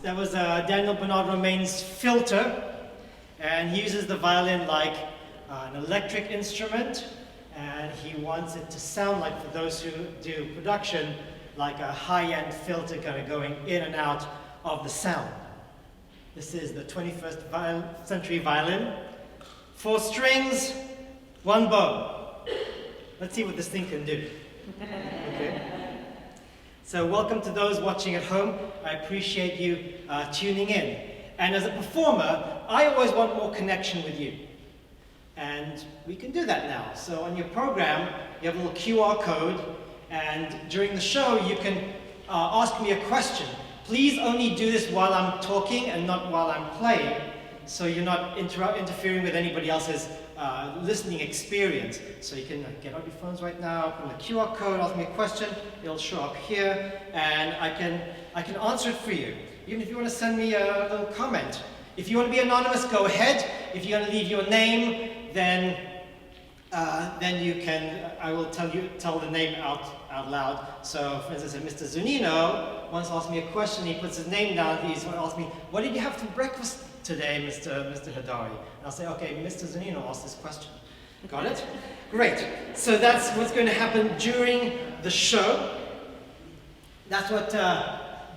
That was Daniel Bernard Roumain's filter, and he uses the violin like an electric instrument, and he wants it to sound like, for those who do production, like a high-end filter kind of going in and out of the sound. This is the 21st century violin. 4 strings, 1 bow. Let's see what this thing can do. Okay. So welcome to those watching at home. I appreciate you tuning in. And as a performer, I always want more connection with you. And we can do that now. So on your program, you have a little QR code, and during the show, you can ask me a question. Please only do this while I'm talking and not while I'm playing, so you're not interfering with anybody else's listening experience. So you can get out your phones right now, put in the QR code, ask me a question, it'll show up here, and I can answer it for you. Even if you want to send me a little comment. If you want to be anonymous, go ahead. If you want to leave your name, then you can, I will tell the name out loud. So for instance, if Mr. Zunino once asked me a question, he puts his name down, he's asked me, what did you have for breakfast today, Mr. Hadari? And I'll say, okay, Mr. Zunino asked this question. Got it? Great. So that's what's going to happen during the show. That's what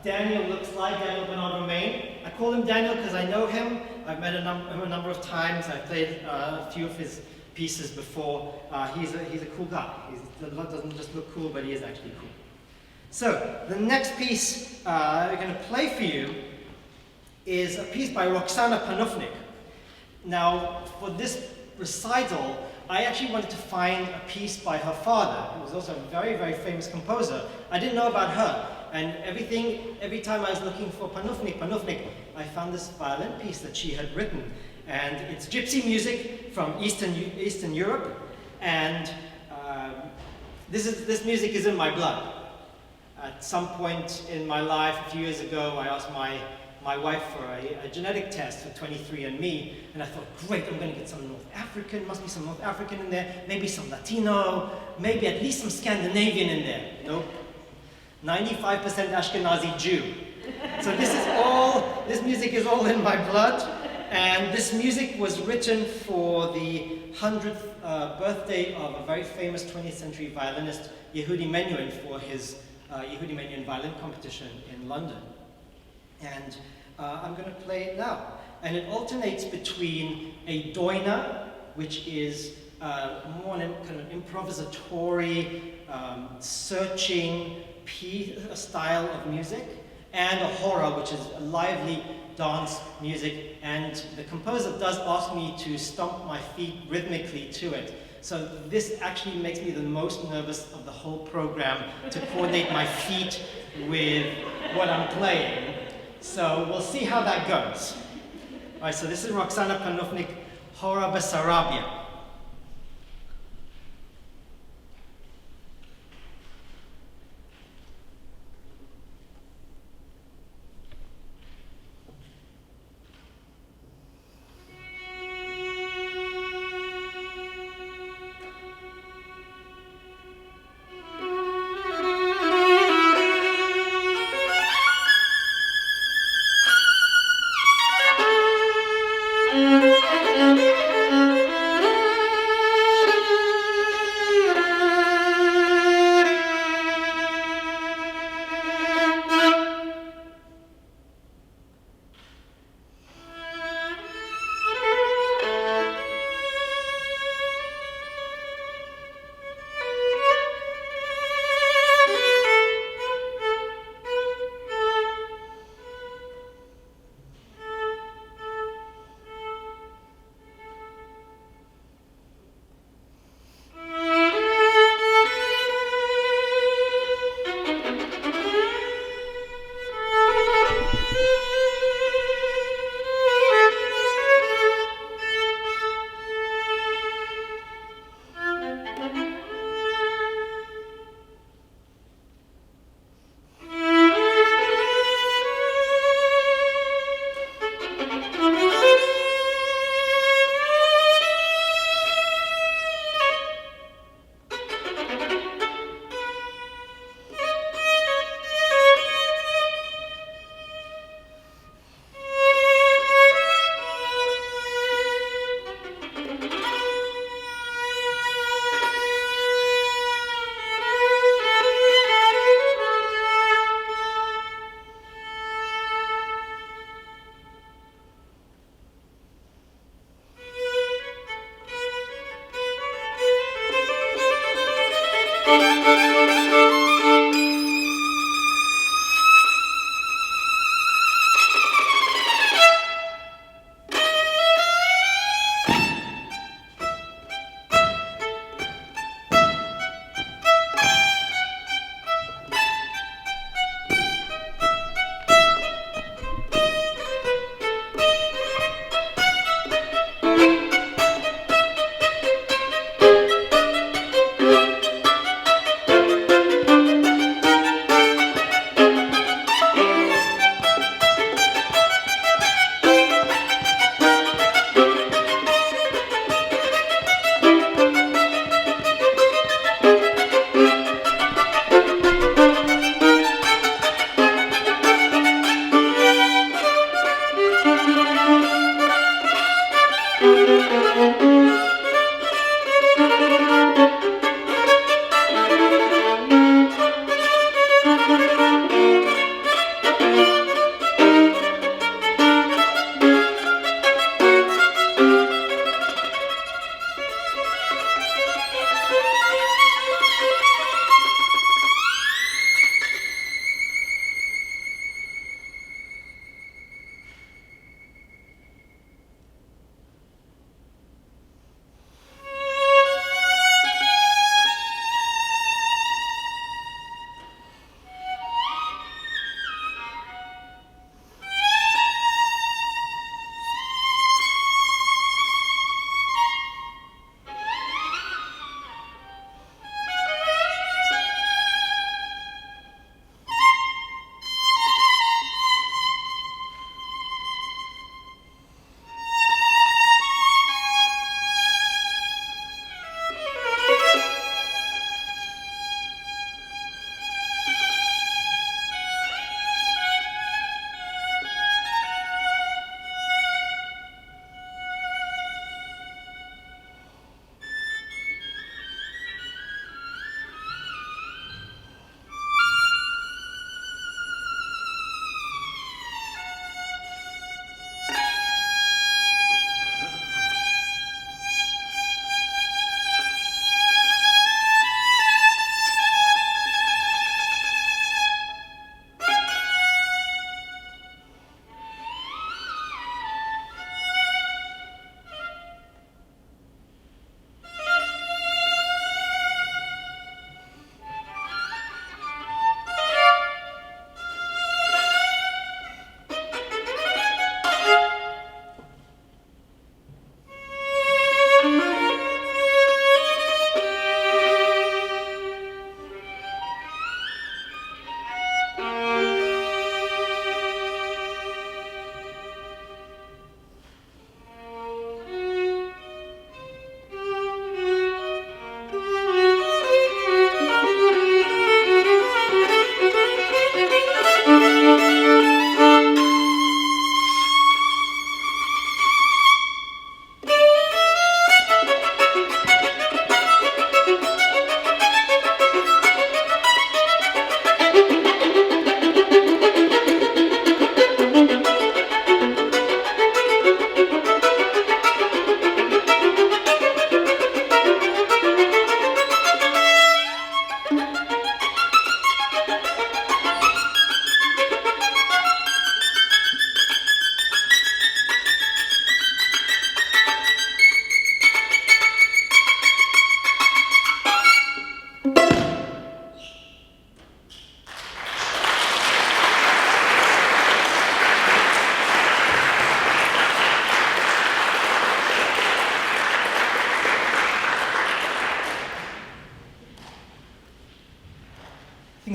Daniel looks like, Daniel Bernard Roumain. I call him Daniel because I know him. I've met him a number of times. I've played a few of his pieces before. He's a cool guy. He doesn't just look cool, but he is actually cool. So the next piece we're going to play for you is a piece by Roxana Panufnik. Now, for this recital, I actually wanted to find a piece by her father, who was also a very, very famous composer. I didn't know about her, and every time I was looking for Panufnik, I found this violin piece that she had written. And it's gypsy music from Eastern Europe, and this music is in my blood. At some point in my life, a few years ago, I asked my wife for a genetic test for 23andMe, and I thought, great, I'm going to get some North African, must be some North African in there, maybe some Latino, maybe at least some Scandinavian in there. Nope. 95% Ashkenazi Jew. So this music is all in my blood, and this music was written for the 100th birthday of a very famous 20th century violinist, Yehudi Menuhin, for his Yehudi Menuhin violin competition in London. And I'm going to play it now. And it alternates between a doina, which is more kind of improvisatory, searching style of music, and a hora, which is a lively dance music. And the composer does ask me to stomp my feet rhythmically to it. So this actually makes me the most nervous of the whole program, to coordinate my feet with what I'm playing. So we'll see how that goes. All right, so this is Roxana Panufnik, Hora Bessarabia.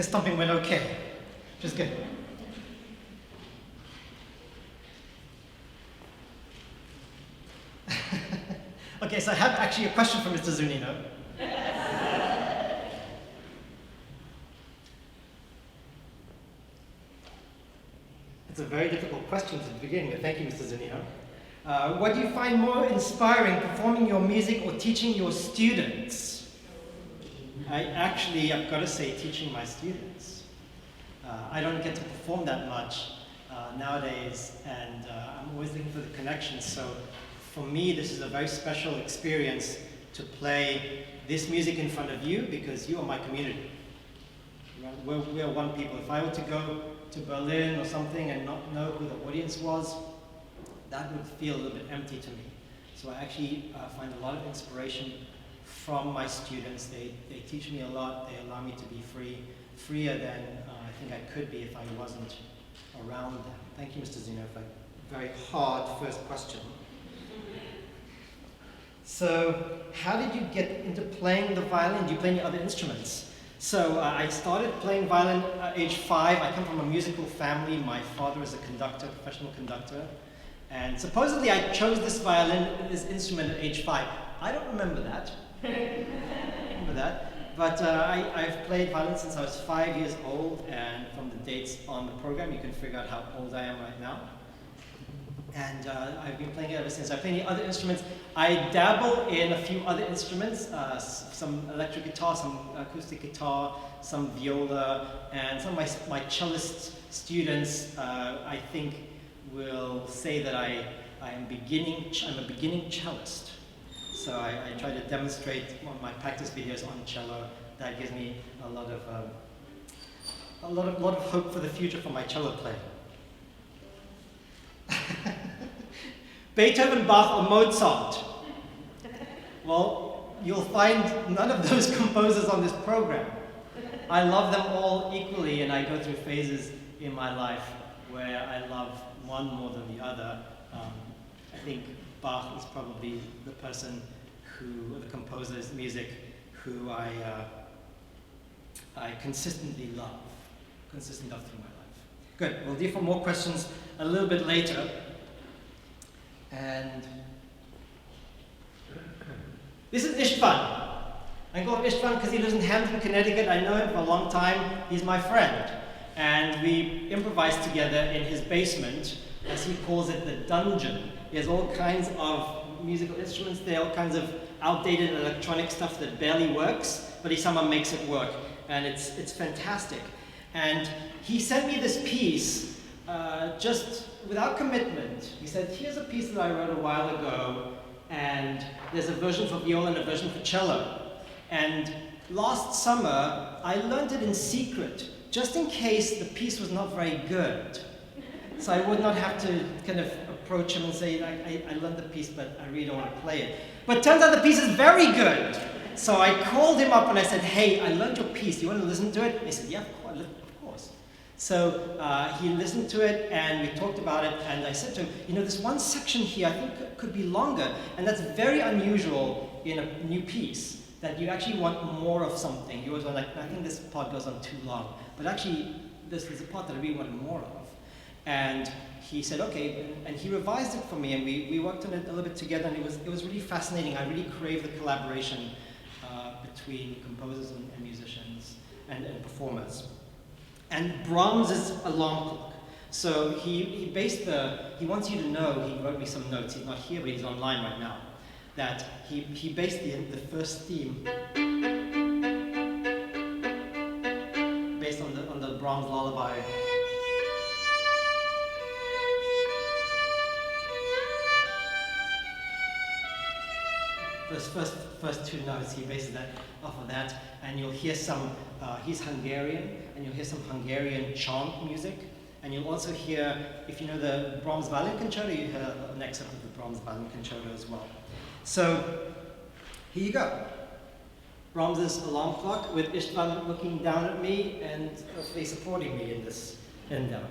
stomping went okay, which is good. Okay, so I have actually a question for Mr. Zunino. It's a very difficult question to begin with. Thank you, Mr. Zunino. What do you find more inspiring, performing your music or teaching your students? I've got to say, teaching my students. I don't get to perform that much nowadays, and I'm always looking for the connections. So for me, this is a very special experience to play this music in front of you because you are my community. We are one people. If I were to go to Berlin or something and not know who the audience was, that would feel a little bit empty to me. So I actually find a lot of inspiration from my students. They teach me a lot. They allow me to be freer than I think I could be if I wasn't around them. Thank you, Mr. Zino, for a very hard first question. So how did you get into playing the violin? Do you play any other instruments? So I started playing violin at age 5. I come from a musical family. My father is a conductor, professional conductor. And supposedly I chose this violin, this instrument at age 5. I don't remember that. But I've played violin since I was 5 years old, and from the dates on the program, you can figure out how old I am right now. And I've been playing it ever since. I play any other instruments. I dabble in a few other instruments, some electric guitar, some acoustic guitar, some viola, and some of my cellist students, I think, will say that I'm a beginning cellist. So I try to demonstrate on my practice videos on cello. That gives me a lot of hope for the future for my cello playing. Beethoven, Bach, or Mozart? Well, you'll find none of those composers on this program. I love them all equally, and I go through phases in my life where I love one more than the other. I think Bach is probably the person the composer's music who I consistently love through my life. Good, we'll do for more questions a little bit later. And this is Istvan. I call him Istvan because he lives in Hampton, Connecticut. I know him for a long time. He's my friend. And we improvised together in his basement, as he calls it, the dungeon. He has all kinds of musical instruments there, all kinds of outdated electronic stuff that barely works, but he somehow makes it work. And it's fantastic. And he sent me this piece just without commitment. He said, here's a piece that I wrote a while ago, and there's a version for viola and a version for cello. And last summer, I learned it in secret, just in case the piece was not very good. So I would not have to kind of approach him and say, I learned the piece, but I really don't want to play it. But it turns out the piece is very good. So I called him up and I said, hey, I learned your piece. Do you want to listen to it? And he said, yeah, of course. So he listened to it and we talked about it. And I said to him, this one section here I think could be longer. And that's very unusual in a new piece, that you actually want more of something. You always want, I think this part goes on too long. But actually, this is a part that I really wanted more of. And he said, okay, and he revised it for me, and we worked on it a little bit together, and it was really fascinating. I really crave the collaboration between composers and musicians and performers. And Brahms is alarm clock. So he wants you to know, he wrote me some notes, he's not here, but he's online right now, that he based the first theme based on the Brahms lullaby. First two notes, he bases that off of that, and you'll hear some, he's Hungarian, and you'll hear some Hungarian chant music, and you'll also hear, if you know the Brahms Violin Concerto, you hear an excerpt of the Brahms Violin Concerto as well. So, here you go. Brahms' alarm clock with Istvan looking down at me and hopefully supporting me in this endeavor.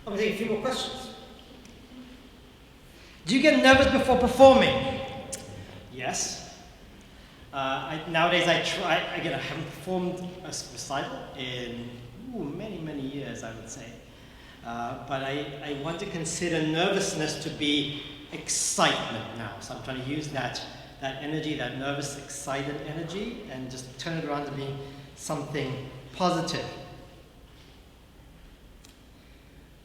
I'm going to take a few more questions. Do you get nervous before performing? Yes. Nowadays I try, again, I haven't performed a recital in many, many years, I would say. But I want to consider nervousness to be excitement now. So I'm trying to use that energy, that nervous, excited energy, and just turn it around to being something positive.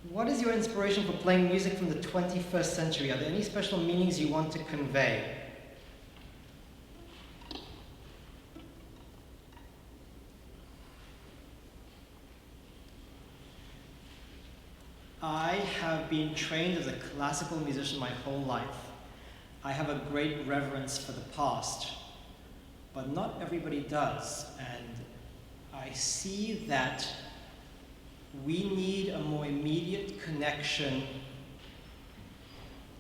What is your inspiration for playing music from the 21st century? Are there any special meanings you want to convey? I have been trained as a classical musician my whole life. I have a great reverence for the past, but not everybody does. And I see that we need a more immediate connection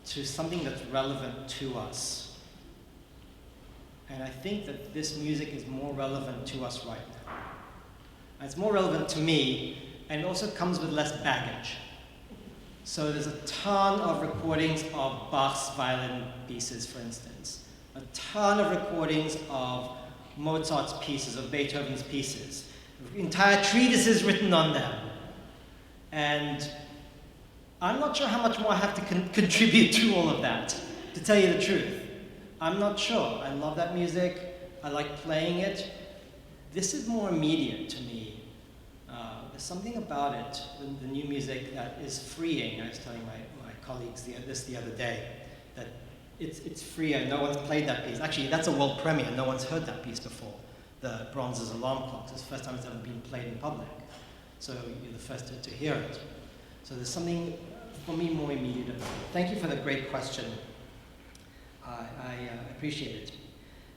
to something that's relevant to us. And I think that this music is more relevant to us right now. And it's more relevant to me, and it also comes with less baggage. So there's a ton of recordings of Bach's violin pieces, for instance. A ton of recordings of Mozart's pieces, of Beethoven's pieces. Entire treatises written on them. And I'm not sure how much more I have to contribute to all of that, to tell you the truth. I'm not sure. I love that music. I like playing it. This is more immediate to me. There's something about it, the new music, that is freeing. I was telling my colleagues this the other day, that it's freer. No one's played that piece. Actually, that's a world premiere. No one's heard that piece before. The Brahms' Alarm Clocks. It's the first time it's ever been played in public. So you're the first to hear it. So there's something, for me, more immediate about it. Thank you for the great question. I appreciate it.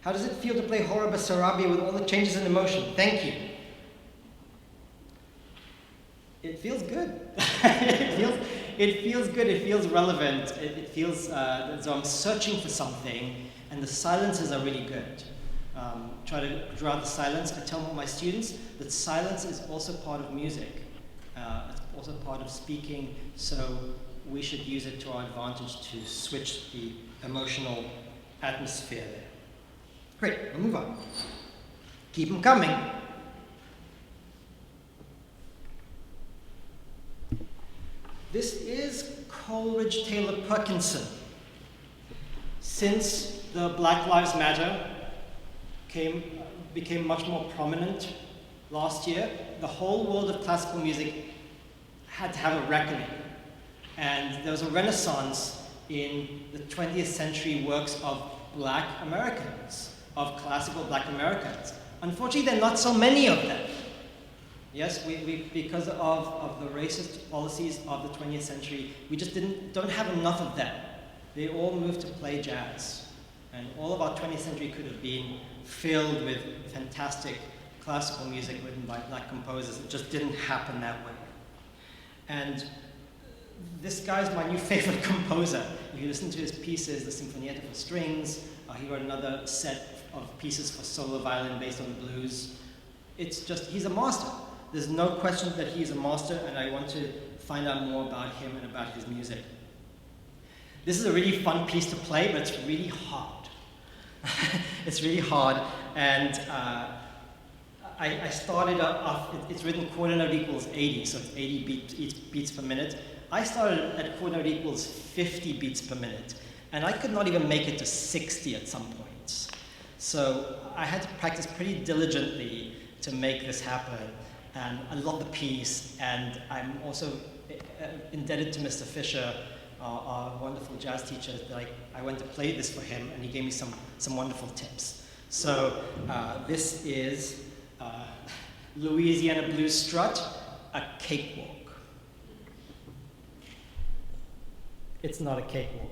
How does it feel to play Hora Bessarabia with all the changes in emotion? Thank you. It feels good. it feels good. It feels relevant. It feels as though I'm searching for something, and the silences are really good. Try to draw out the silence. I tell my students that silence is also part of music. It's also part of speaking, so we should use it to our advantage to switch the emotional atmosphere there. Great, we'll move on. Keep them coming. This is Coleridge Taylor Perkinson. Since the Black Lives Matter became much more prominent last year, the whole world of classical music had to have a reckoning. And there was a renaissance in the 20th century works of Black Americans, of classical Black Americans. Unfortunately, there are not so many of them. Yes, we because of the racist policies of the 20th century, we just don't have enough of them. They all moved to play jazz. And all of our 20th century could have been filled with fantastic classical music written by Black composers. It just didn't happen that way. And this guy's my new favorite composer. If you listen to his pieces, the Sinfonietta for strings, he wrote another set of pieces for solo violin based on blues. It's just, he's a master. There's no question that he's a master, and I want to find out more about him and about his music. This is a really fun piece to play, but it's really hard. It's really hard, and I started off, it's written quarter note equals 80, so it's 80 beats per minute. I started at quarter note equals 50 beats per minute, and I could not even make it to 60 at some points. So I had to practice pretty diligently to make this happen, and I love the piece, and I'm also indebted to Mr. Fisher our wonderful jazz teacher, that I went to play this for him, and he gave me some wonderful tips. So this is Louisiana Blues Strut, a cakewalk. It's not a cakewalk.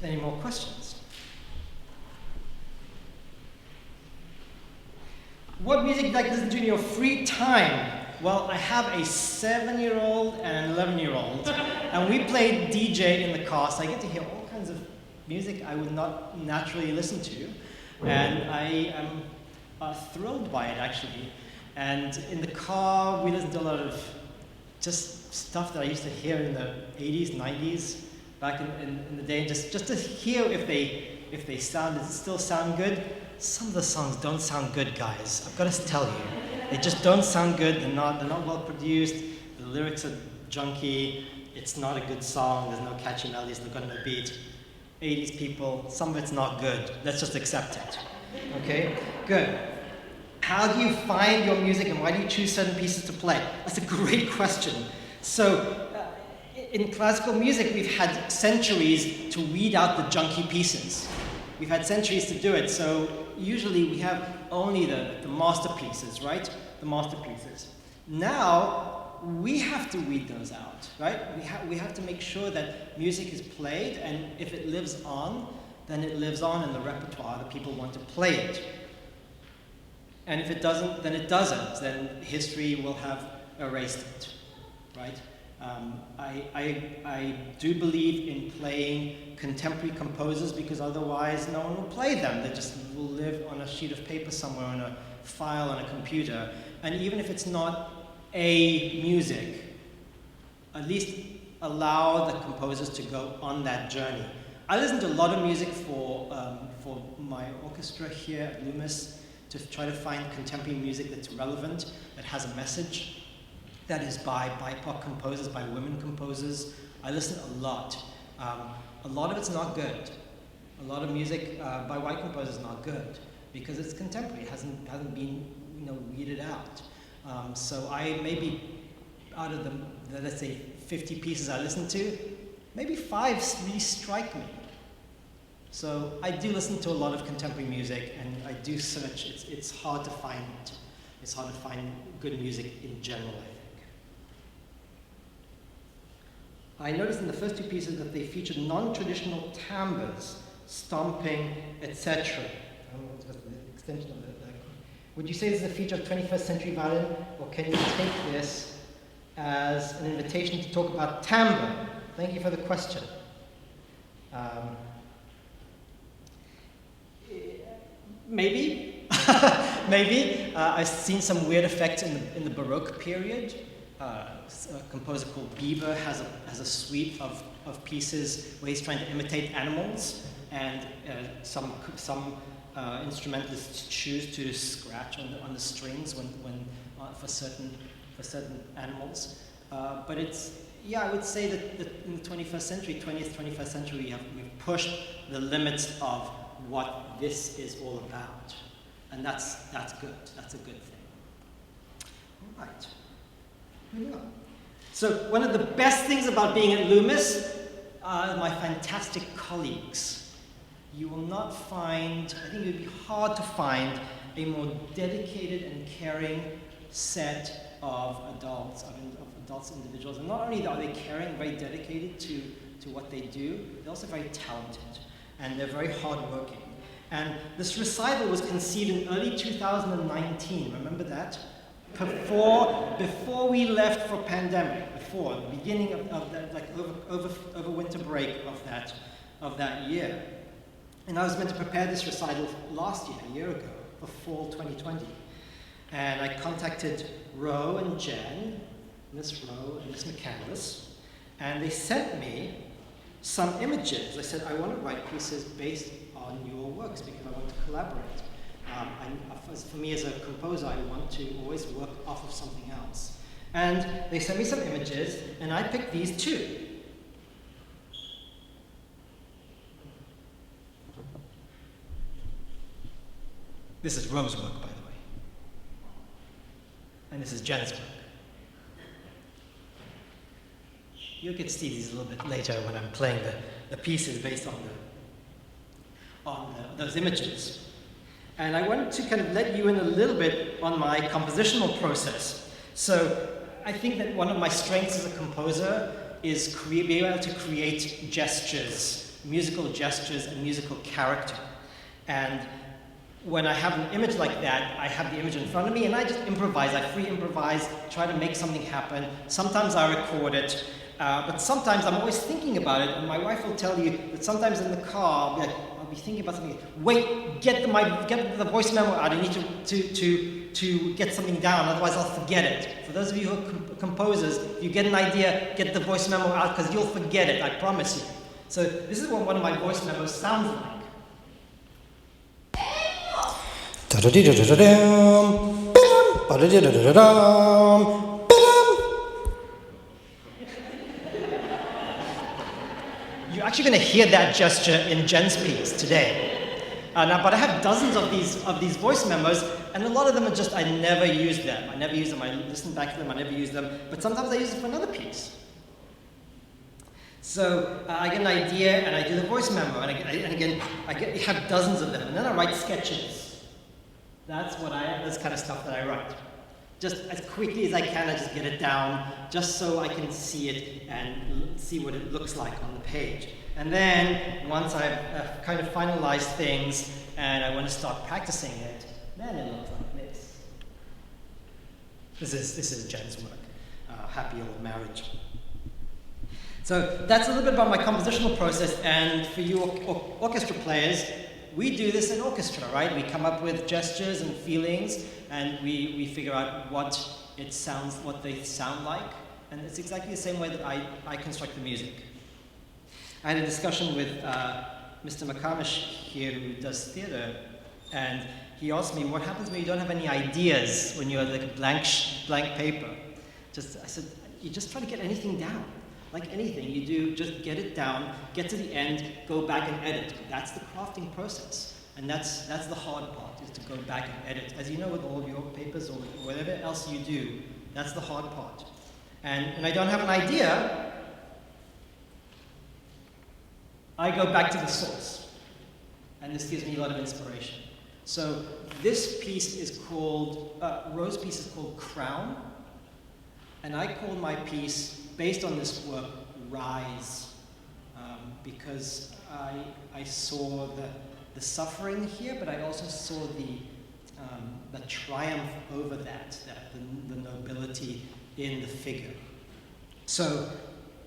Any more questions? What music do you like to listen to in your free time? Well, I have a 7-year-old and an 11-year-old, and we play DJ in the car, so I get to hear all kinds of music I would not naturally listen to, and I am thrilled by it, actually. And in the car, we listen to a lot of just stuff that I used to hear in the 80s, 90s, back in the day, just to hear if they still sound good. Some of the songs don't sound good, guys. I've got to tell you, they just don't sound good. They're not well produced. The lyrics are junky. It's not a good song. There's no catchy melodies. They've got no beat. 80s people, some of it's not good. Let's just accept it. Okay, good. How do you find your music and why do you choose certain pieces to play? That's a great question. So, in classical music, we've had centuries to weed out the junky pieces. We've had centuries to do it, so usually we have only the masterpieces, right? The masterpieces. Now, we have to weed those out, right? We have to make sure that music is played, and if it lives on, then it lives on in the repertoire that people want to play it. And if it doesn't, then it doesn't. Then history will have erased it, right? I do believe in playing contemporary composers because otherwise no one will play them. They just will live on a sheet of paper somewhere, on a file on a computer. And even if it's not a music, at least allow the composers to go on that journey. I listen to a lot of music for my orchestra here at Loomis to try to find contemporary music that's relevant, that has a message, that is by BIPOC composers, by women composers. I listen a lot. A lot of it's not good. A lot of music by white composers is not good because it's contemporary. It hasn't been weeded out. So I maybe out of the let's say 50 pieces I listen to, maybe 5 really strike me. So I do listen to a lot of contemporary music, and I do search. It's hard to find. It's hard to find good music in general, I think. I noticed in the first 2 pieces that they featured non-traditional timbres, stomping, etc. I don't know what's the extension of that. Would you say this is a feature of 21st century violin, or can you take this as an invitation to talk about timbre? Thank you for the question. Maybe, maybe. I've seen some weird effects in the Baroque period. A composer called Bieber has a suite of pieces where he's trying to imitate animals, and some instrumentalists choose to scratch on the strings when for certain animals. But I would say that in the 21st century, we've pushed the limits of what this is all about, and that's good. That's a good thing. All right. Moving on. So one of the best things about being at Loomis are my fantastic colleagues. You will not find, I think it would be hard to find a more dedicated and caring set of adults, individuals. And not only are they caring, very dedicated to what they do, they're also very talented. And they're very hardworking. And this recital was conceived in early 2019, remember that? Before we left for pandemic, before the beginning of that, like over winter break of that year. And I was meant to prepare this recital last year, a year ago, for fall 2020. And I contacted Ro and Jen, Miss Ro and Miss McCandless, and they sent me some images. I said, I want to write pieces based on your works because I want to collaborate. For me as a composer, I want to always work off of something else. And they sent me some images, and I picked these 2. This is Ro's work, by the way. And this is Jen's work. You'll get to see these a little bit later when I'm playing the pieces based on those images. And I wanted to kind of let you in a little bit on my compositional process. So I think that one of my strengths as a composer is being able to create gestures, musical gestures and musical character. And when I have an image like that, I have the image in front of me and I just improvise. I free improvise, try to make something happen. Sometimes I record it, but sometimes I'm always thinking about it. And my wife will tell you that sometimes in the car, I'll be thinking about something. Wait, get the voice memo out. I need to get something down, otherwise I'll forget it. For those of you who are composers, if you get an idea, get the voice memo out because you'll forget it, I promise you. So this is what one of my voice memos sounds like. You're actually going to hear that gesture in Jen's piece today. But I have dozens of these voice memos, and a lot of them are just, I never use them. I listen back to them, I never use them, but sometimes I use them for another piece. So I get an idea, and I do the voice memo, and I have dozens of them, and then I write sketches. That's kind of stuff that I write. Just as quickly as I can, I just get it down, just so I can see it and see what it looks like on the page. And then, once I've kind of finalized things and I want to start practicing it, then it looks like this. This is Jen's work, Happy Old Marriage. So that's a little bit about my compositional process, and for you orchestra players, we do this in orchestra, right? We come up with gestures and feelings, and we figure out what they sound like, and it's exactly the same way that I construct the music. I had a discussion with Mr. McCamish here, who does theater, and he asked me, what happens when you don't have any ideas, when you're like a blank paper? I said, you just try to get anything down. Like anything you do, just get it down, get to the end, go back and edit. That's the crafting process. And that's the hard part, is to go back and edit. As you know, with all of your papers or whatever else you do, that's the hard part. And when I don't have an idea, I go back to the source. And this gives me a lot of inspiration. So this piece is called, Rose's piece is called Crown. And I call my piece, based on this work, Rise, because I saw the suffering here, but I also saw the triumph over that the nobility in the figure. So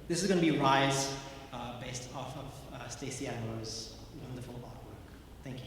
this is going to be Rise, based off of Stacey Amoro's wonderful artwork. Thank you.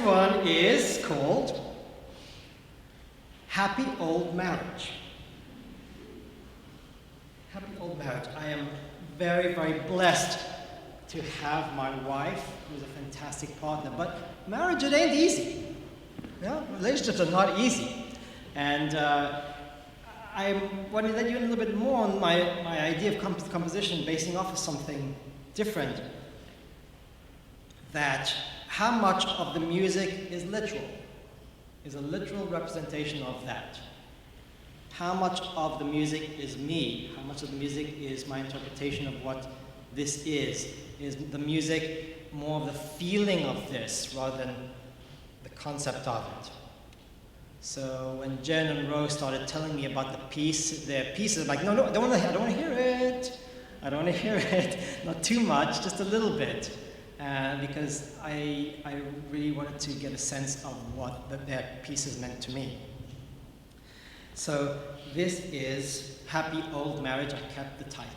next one is called Happy Old Marriage. Happy Old Marriage. I am very, very blessed to have my wife, who's a fantastic partner, but marriage, it ain't easy. You know, relationships are not easy. And I want to let you in a little bit more on my idea of composition, basing off of something different. That how much of the music is literal, is a literal representation of that. How much of the music is me? How much of the music is my interpretation of what this is? Is the music more of the feeling of this rather than the concept of it? So when Jen and Rose started telling me about their pieces, I'm like, no, I don't want to hear it. I don't want to hear it. Not too much, just a little bit. Because I really wanted to get a sense of what their pieces meant to me. So this is Happy Old Marriage. I kept the title.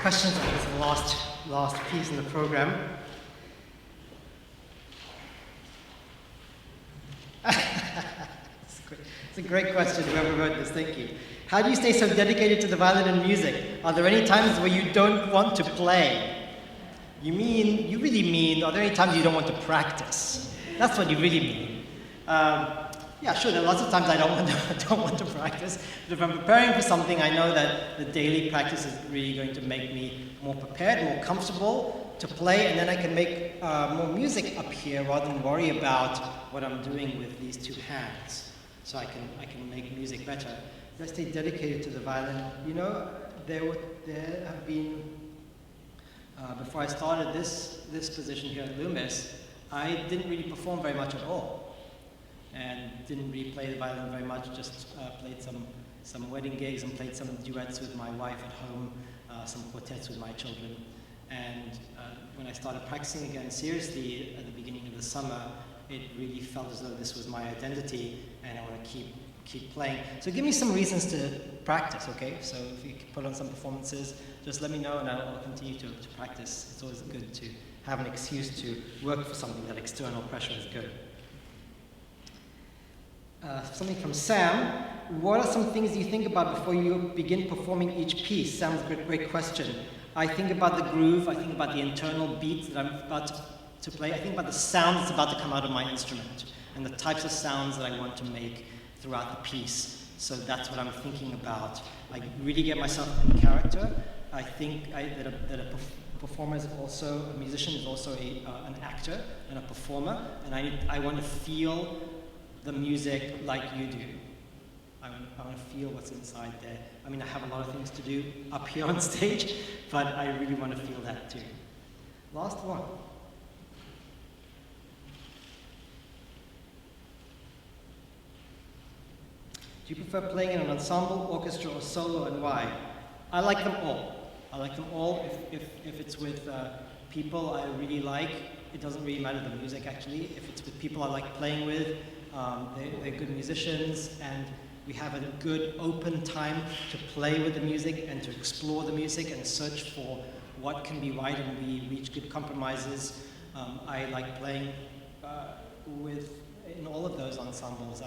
Questions on this last piece in the program. It's a great question, whoever wrote this, thank you. How do you stay so dedicated to the violin and music? Are there any times where you don't want to play? You really mean, are there any times you don't want to practice? That's what you really mean. Yeah, sure, there are lots of times I don't want to practice, but if I'm preparing for something, I know that the daily practice is really going to make me more prepared, more comfortable to play, and then I can make more music up here rather than worry about what I'm doing with these two hands. So I can make music better. If I stay dedicated to the violin, you know, there have been, before I started this position here at Loomis, I didn't really perform very much at all. And didn't really play the violin very much, just played some wedding gigs and played some duets with my wife at home, some quartets with my children. And when I started practicing again seriously at the beginning of the summer, it really felt as though this was my identity and I want to keep playing. So give me some reasons to practice, okay? So if you can put on some performances, just let me know and I'll continue to practice. It's always good to have an excuse to work for something. That external pressure is good. Something from Sam. What are some things you think about before you begin performing each piece? Sam's great question. I think about the groove, I think about the internal beats that I'm about to play, I think about the sound that's about to come out of my instrument, and the types of sounds that I want to make throughout the piece. So that's what I'm thinking about. I really get myself in character. I think that a performer is also, a musician is also an actor and a performer, and I want to feel the music like you do. I want to feel what's inside there. I mean, I have a lot of things to do up here on stage, but I really want to feel that too. Last one. Do you prefer playing in an ensemble, orchestra, or solo, and why? I like them all. I like them all. If it's with people I really like, it doesn't really matter the music actually. If it's with people I like playing with, they're good musicians, and we have a good open time to play with the music and to explore the music and search for what can be right, and we reach good compromises. I like playing in all of those ensembles.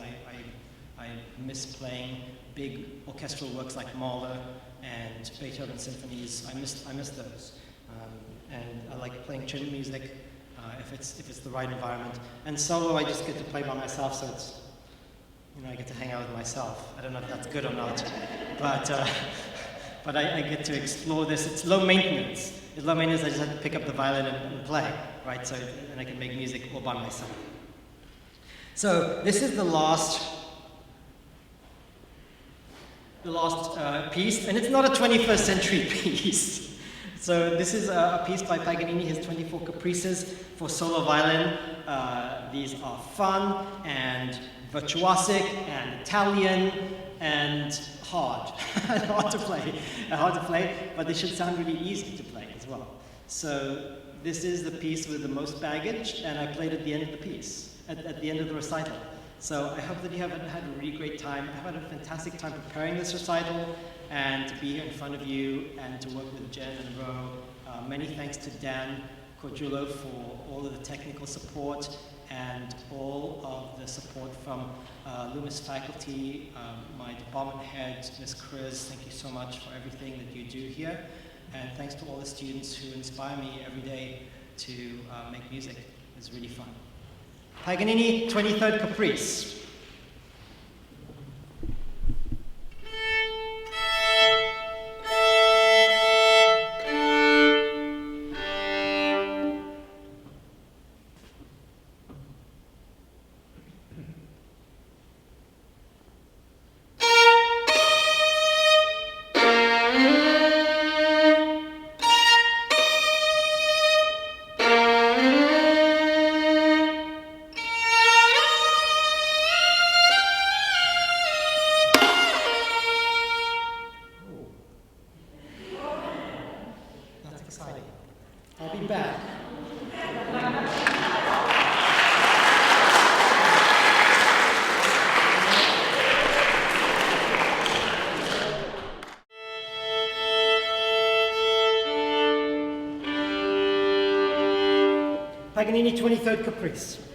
I miss playing big orchestral works like Mahler and Beethoven symphonies. I miss those. And I like playing chamber music if it's the right environment. And solo, I just get to play by myself, so it's, I get to hang out with myself. I don't know if that's good or not, but I get to explore this. It's low maintenance. It's low maintenance. I just have to pick up the violin and play, right? So, and I can make music all by myself. So this is the last piece, and it's not a 21st century piece. So this is a piece by Paganini, his 24 Caprices for solo violin. These are fun and virtuosic and Italian and hard. hard to play, but they should sound really easy to play as well. So this is the piece with the most baggage, and I played at the end of the piece, at the end of the recital. So I hope that you have had a really great time. I've had a fantastic time preparing this recital and to be here in front of you and to work with Jen and Ro. Many thanks to Dan Corgiulo for all of the technical support and all of the support from Loomis faculty, my department head, Ms. Chris. Thank you so much for everything that you do here. And thanks to all the students who inspire me every day to make music. It's really fun. Paganini, 23rd Caprice. Paganini 23rd Caprice.